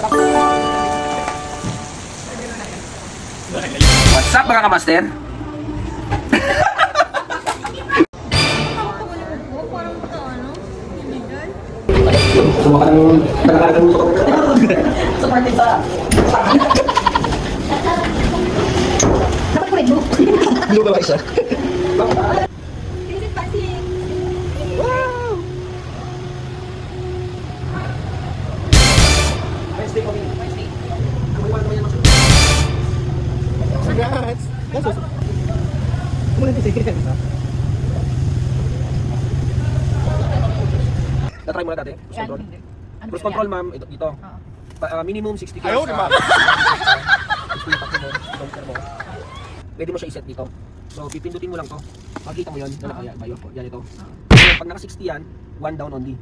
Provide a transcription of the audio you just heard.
What's up mga kamaster? Parang ito, ano? Illegal? Sumakan ng tagakagan mo sa party sa... Dapat ko rin mo. Blue ba isa? Visit passing. Wednesday kami. Wednesday. Ang iwan naman yan mas... Congrats! That's awesome. Muna din sige. Na-try muna dati. Cruise control. Ano Cruise control ma'am, ito, dito. Minimum 60 km. Ayaw naman. Pwede mo siya i-set dito. So, pipindutin mo lang to. Makikita mo yun. Yan ito. So, pag naka 60 yan, 1 down only.